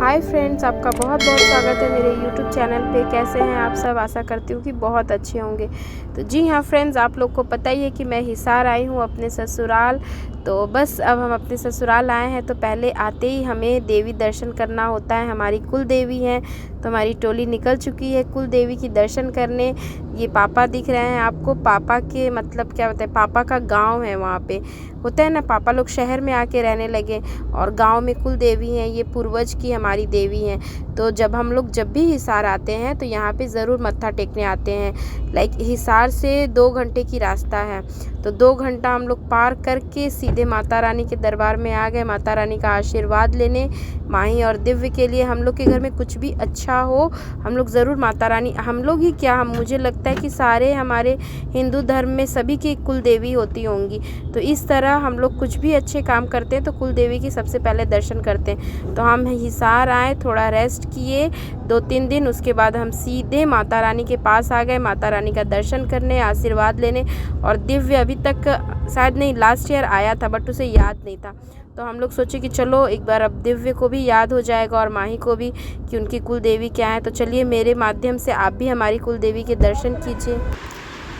Hi friends, आपका बहुत बहुत स्वागत है मेरे यूट्यूब चैनल पे। कैसे हैं आप सब? आशा करती हूँ कि बहुत अच्छे होंगे। तो जी हाँ फ्रेंड्स, आप लोग को पता ही है कि मैं हिसार आई हूँ अपने ससुराल। तो बस अब हम अपने ससुराल आए हैं तो पहले आते ही हमें देवी दर्शन करना होता है। हमारी कुल देवी हैं, तो हमारी टोली निकल चुकी है कुल देवी की दर्शन करने। ये पापा दिख रहे हैं आपको। पापा के मतलब क्या बताए, पापा का गाँव है वहाँ पे। होता है ना, पापा लोग शहर में आके रहने लगे और गांव में कुल देवी हैं। ये पूर्वज की हमारी देवी हैं। तो जब भी हिसार आते हैं तो यहाँ पे ज़रूर मत्था टेकने आते हैं। लाइक हिसार से 2 घंटे की रास्ता है, तो 2 घंटा हम लोग पार करके सीधे माता रानी के दरबार में आ गए, माता रानी का आशीर्वाद लेने। माही और दिव्य के लिए हम लोग के घर में कुछ भी अच्छा हो, हम लोग ज़रूर माता रानी, हम लोग ही क्या, हम मुझे लगता है कि सारे हमारे हिंदू धर्म में सभी की कुल देवी होती होंगी। तो इस तरह हम लोग कुछ भी अच्छे काम करते हैं तो कुल देवी की सबसे पहले दर्शन करते हैं। तो हम हिसार आए, थोड़ा रेस्ट किए 2-3 दिन, उसके बाद हम सीधे माता रानी के पास आ गए, माता रानी का दर्शन करने, आशीर्वाद लेने। और दिव्य अभी तक शायद नहीं, लास्ट ईयर आया था बट उसे याद नहीं था। तो हम लोग सोचे कि चलो एक बार अब दिव्य को भी याद हो जाएगा और माही को भी कि उनकी कुल देवी क्या है। तो चलिए मेरे माध्यम से आप भी हमारी कुल देवी के दर्शन कीजिए।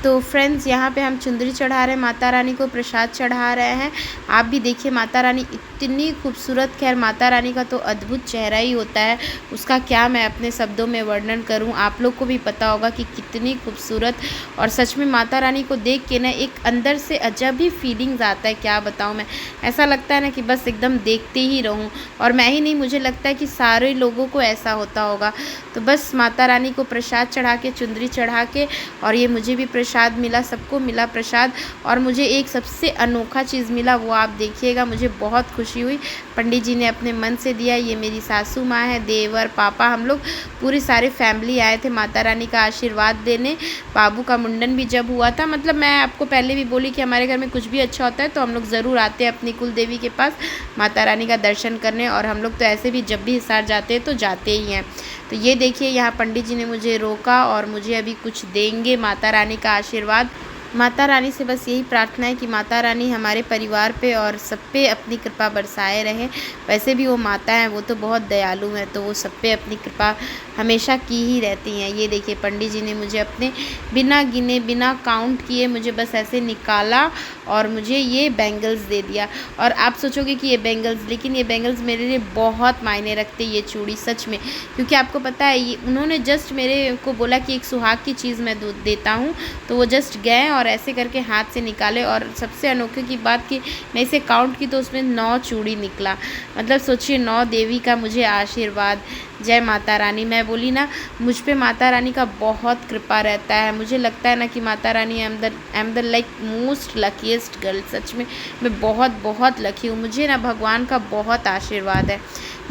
तो फ्रेंड्स, यहाँ पे हम चुंदरी चढ़ा रहे हैं, माता रानी को प्रसाद चढ़ा रहे हैं। आप भी देखिए, माता रानी इतनी खूबसूरत, खैर माता रानी का तो अद्भुत चेहरा ही होता है, उसका क्या मैं अपने शब्दों में वर्णन करूँ। आप लोग को भी पता होगा कि कितनी खूबसूरत, और सच में माता रानी को देख के ना एक अंदर से अजब ही फीलिंग्स आता है, क्या बताऊँ मैं। ऐसा लगता है ना कि बस एकदम देखते ही रहूँ। और मैं ही नहीं, मुझे लगता है कि सारे लोगों को ऐसा होता होगा। तो बस माता रानी को प्रसाद चढ़ा के, चुंदरी चढ़ा के, और ये मुझे भी प्रसाद मिला, सबको मिला प्रसाद। और मुझे एक सबसे अनोखा चीज़ मिला, वो आप देखिएगा, मुझे बहुत खुशी हुई। पंडित जी ने अपने मन से दिया। ये मेरी सासू माँ है, देवर, पापा, हम लोग पूरी सारी फैमिली आए थे माता रानी का आशीर्वाद देने। बाबू का मुंडन भी जब हुआ था, मतलब मैं आपको पहले भी बोली कि हमारे घर में कुछ भी अच्छा होता है तो हम लोग ज़रूर आते हैं अपनी कुल देवी के पास माता रानी का दर्शन करने। और हम लोग तो ऐसे भी जब भी हिसार जाते हैं तो जाते ही हैं। तो ये देखिए, यहाँ पंडित जी ने मुझे रोका और मुझे अभी कुछ देंगे, माता रानी का आशीर्वाद। माता रानी से बस यही प्रार्थना है कि माता रानी हमारे परिवार पे और सब पे अपनी कृपा बरसाए रहे। वैसे भी वो माता हैं, वो तो बहुत दयालु हैं, तो वो सब पे अपनी कृपा हमेशा की ही रहती हैं। ये देखिए, पंडित जी ने मुझे अपने बिना गिने, बिना काउंट किए मुझे बस ऐसे निकाला और मुझे ये बैंगल्स दे दिया। और आप सोचोगे कि ये बैंगल्स, लेकिन ये बैंगल्स मेरे लिए बहुत मायने रखते, ये चूड़ी सच में। क्योंकि आपको पता है, ये उन्होंने जस्ट मेरे को बोला कि एक सुहाग की चीज़ मैं देता हूँ, तो वो जस्ट गए और ऐसे करके हाथ से निकाले। और सबसे अनोखे की बात कि मैं इसे काउंट की तो उसमें 9 चूड़ी निकला। मतलब सोचिए, 9 देवी का मुझे आशीर्वाद। जय माता रानी। मैं बोली ना, मुझ पे माता रानी का बहुत कृपा रहता है। मुझे लगता है ना कि Mata Rani, I am the like most luckiest girl. सच में मैं बहुत बहुत लकी हूँ। मुझे ना भगवान का बहुत आशीर्वाद है।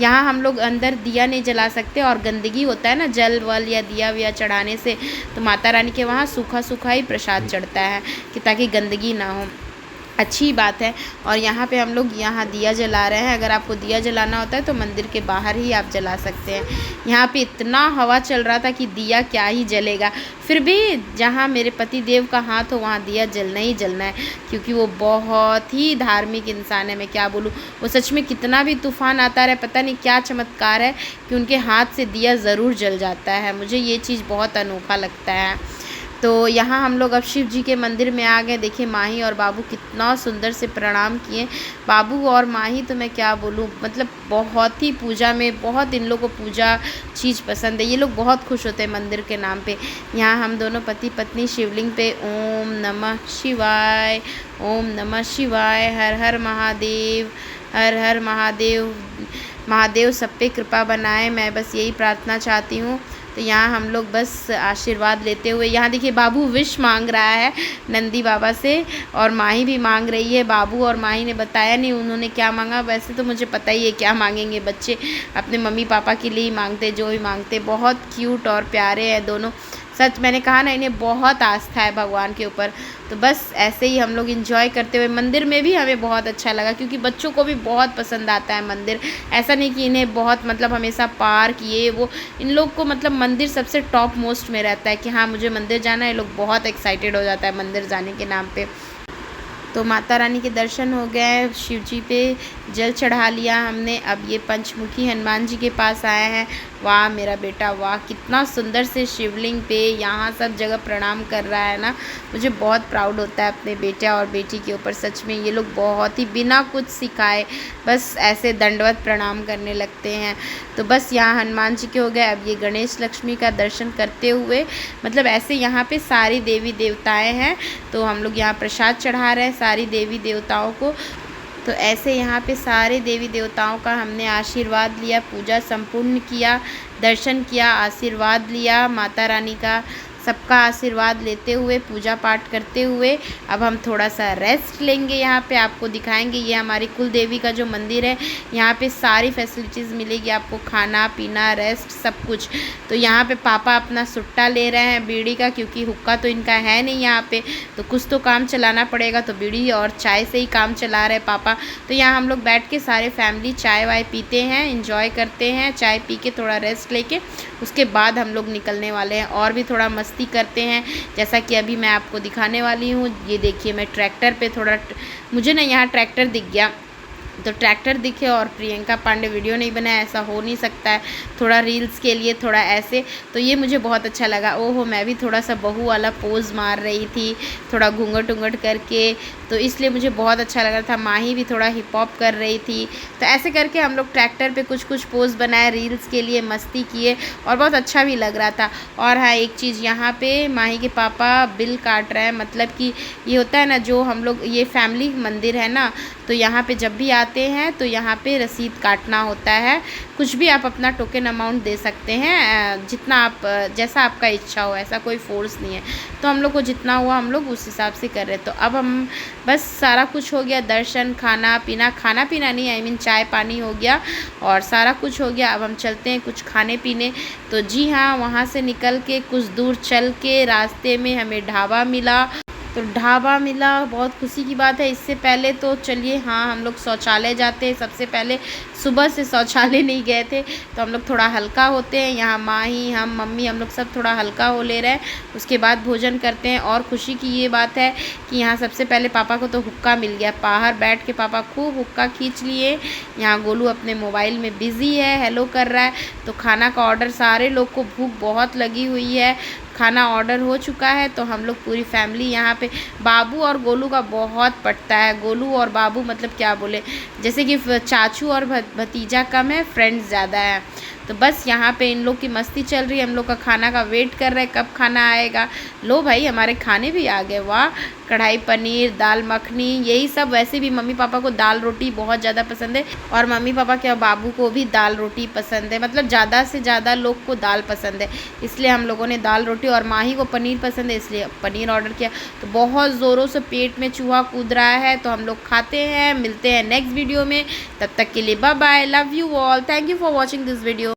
यहाँ हम लोग अंदर दिया नहीं जला सकते, और गंदगी होता है ना जल वल या दिया विया चढ़ाने से, तो माता रानी के वहाँ सूखा सूखा ही प्रसाद चढ़ता है कि ताकि गंदगी ना हो। अच्छी बात है। और यहाँ पे हम लोग यहाँ दिया जला रहे हैं। अगर आपको दिया जलाना होता है तो मंदिर के बाहर ही आप जला सकते हैं। यहाँ पे इतना हवा चल रहा था कि दिया क्या ही जलेगा, फिर भी जहाँ मेरे पति देव का हाथ हो वहाँ दिया जलना ही जलना है, क्योंकि वो बहुत ही धार्मिक इंसान है। मैं क्या बोलूँ, वो सच में कितना भी तूफान आता रहे, पता नहीं क्या चमत्कार है कि उनके हाथ से दिया ज़रूर जल जाता है। मुझे ये चीज़ बहुत अनोखा लगता है। तो यहाँ हम लोग अब शिव जी के मंदिर में आ गए। देखिए, माही और बाबू कितना सुंदर से प्रणाम किए। बाबू और माही तो मैं क्या बोलूँ, मतलब बहुत ही पूजा में, बहुत इन लोगों को पूजा चीज़ पसंद है। ये लोग बहुत खुश होते हैं मंदिर के नाम पे। यहाँ हम दोनों पति पत्नी शिवलिंग पे ओम नमः शिवाय, ओम नमः शिवाय, हर हर महादेव, हर हर महादेव, महादेव सब पे कृपा बनाए, मैं बस यही प्रार्थना चाहती हूँ। तो यहाँ हम लोग बस आशीर्वाद लेते हुए, यहाँ देखिए बाबू विश मांग रहा है नंदी बाबा से, और माही भी मांग रही है। बाबू और माही ने बताया नहीं उन्होंने क्या मांगा, वैसे तो मुझे पता ही है क्या मांगेंगे बच्चे, अपने मम्मी पापा के लिए ही मांगते, जो भी मांगते। बहुत क्यूट और प्यारे हैं दोनों। सच, मैंने कहा ना, इन्हें बहुत आस्था है भगवान के ऊपर। तो बस ऐसे ही हम लोग एंजॉय करते हुए, मंदिर में भी हमें बहुत अच्छा लगा, क्योंकि बच्चों को भी बहुत पसंद आता है मंदिर। ऐसा नहीं कि इन्हें बहुत, मतलब हमेशा पार्क ये वो, इन लोग को मतलब मंदिर सबसे टॉप मोस्ट में रहता है कि हाँ मुझे मंदिर जाना है। ये लोग बहुत एक्साइटेड हो जाता है मंदिर जाने के नाम पे। तो माता रानी के दर्शन हो गए, शिव जी पे जल चढ़ा लिया हमने। अब ये पंचमुखी हनुमान जी के पास आए हैं। वाह मेरा बेटा वाह, कितना सुंदर से शिवलिंग पे यहाँ सब जगह प्रणाम कर रहा है ना। मुझे बहुत प्राउड होता है अपने बेटे और बेटी के ऊपर। सच में ये लोग बहुत ही बिना कुछ सिखाए बस ऐसे दंडवत प्रणाम करने लगते हैं। तो बस यहाँ हनुमान जी के हो गए। अब ये गणेश लक्ष्मी का दर्शन करते हुए, मतलब ऐसे यहाँ पे सारी देवी देवताएं हैं, तो हम लोग यहाँ प्रसाद चढ़ा रहे हैं सारी देवी देवताओं को। तो ऐसे यहाँ पे सारे देवी देवताओं का हमने आशीर्वाद लिया, पूजा संपूर्ण किया, दर्शन किया, आशीर्वाद लिया माता रानी का। सबका आशीर्वाद लेते हुए, पूजा पाठ करते हुए अब हम थोड़ा सा रेस्ट लेंगे। यहाँ पे आपको दिखाएंगे, ये हमारी कुल देवी का जो मंदिर है, यहाँ पे सारी फैसिलिटीज़ मिलेगी आपको, खाना पीना रेस्ट सब कुछ। तो यहाँ पे पापा अपना सुट्टा ले रहे हैं बीड़ी का, क्योंकि हुक्का तो इनका है नहीं यहाँ पे, तो कुछ तो काम चलाना पड़ेगा, तो बीड़ी और चाय से ही काम चला रहे पापा। तो यहाँ हम लोग बैठ के सारे फैमिली चाय वाय पीते हैं, इंजॉय करते हैं, चाय पी के थोड़ा रेस्ट लेके उसके बाद हम लोग निकलने वाले हैं और भी थोड़ा मस्ती करते हैं। जैसा कि अभी मैं आपको दिखाने वाली हूँ, ये देखिए मैं ट्रैक्टर पे थोड़ा, मुझे ना यहाँ ट्रैक्टर दिख गया, तो ट्रैक्टर दिखे और प्रियंका पांडे वीडियो नहीं बनाया, ऐसा हो नहीं सकता है। थोड़ा रील्स के लिए थोड़ा ऐसे, तो ये मुझे बहुत अच्छा लगा। ओहो, मैं भी थोड़ा सा बहू वाला पोज़ मार रही थी, थोड़ा घूंघट उंगट करके, तो इसलिए मुझे बहुत अच्छा लग रहा था। माही भी थोड़ा हिप हॉप कर रही थी, तो ऐसे करके हम लोग ट्रैक्टर पे कुछ कुछ पोज़ बनाए, रील्स के लिए मस्ती किए और बहुत अच्छा भी लग रहा था। और हाँ, एक चीज़ यहाँ पे माही के पापा बिल काट रहे हैं, मतलब कि ये होता है ना, जो हम लोग, ये फैमिली मंदिर है ना, तो यहाँ पे जब भी आते हैं तो यहाँ पे रसीद काटना होता है। कुछ भी आप अपना टोकन अमाउंट दे सकते हैं, जितना आप, जैसा आपका इच्छा हो, ऐसा कोई फोर्स नहीं है। तो हम लोग को जितना हुआ हम लोग उस हिसाब से कर रहे। तो अब हम बस सारा कुछ हो गया, दर्शन, खाना पीना नहीं, आई मीन चाय पानी हो गया और सारा कुछ हो गया। अब हम चलते हैं कुछ खाने पीने। तो जी हाँ, वहाँ से निकल के कुछ दूर चल के रास्ते में हमें ढाबा मिला, तो ढाबा मिला, बहुत खुशी की बात है। इससे पहले तो चलिए, हाँ, हम लोग शौचालय जाते हैं सबसे पहले, सुबह से शौचालय नहीं गए थे, तो हम लोग थोड़ा हल्का होते हैं। यहाँ माही, हम, मम्मी, हम लोग सब थोड़ा हल्का हो ले रहे हैं, उसके बाद भोजन करते हैं। और खुशी की ये बात है कि यहाँ सबसे पहले पापा को तो हुक्का मिल गया, बाहर बैठ के पापा खूब हुक्का खींच लिए। यहाँ गोलू अपने मोबाइल में बिज़ी है, हेलो कर रहा है। तो खाना का ऑर्डर, सारे लोग को भूख बहुत लगी हुई है, खाना ऑर्डर हो चुका है। तो हम लोग पूरी फैमिली यहाँ पे, बाबू और गोलू का बहुत पटता है, गोलू और बाबू मतलब क्या बोले, जैसे कि चाचू और भतीजा कम है, फ्रेंड्स ज़्यादा है। तो बस यहाँ पे इन लोग की मस्ती चल रही है, हम लोग का खाना का वेट कर रहे हैं कब खाना आएगा। लो भाई, हमारे खाने भी आ गए। वाह, कढ़ाई पनीर, दाल मखनी, यही सब। वैसे भी मम्मी पापा को दाल रोटी बहुत ज़्यादा पसंद है, और मम्मी पापा के बाबू को भी दाल रोटी पसंद है, मतलब ज़्यादा से ज़्यादा लोग को दाल पसंद है, इसलिए हम लोगों ने दाल रोटी, और माही को पनीर पसंद है इसलिए पनीर ऑर्डर किया। तो बहुत ज़ोरों से पेट में चूहा कूद रहा है, तो हम लोग खाते हैं। मिलते हैं नेक्स्ट वीडियो में, तब तक के लिए bye bye, love you all, thank you for watching this video.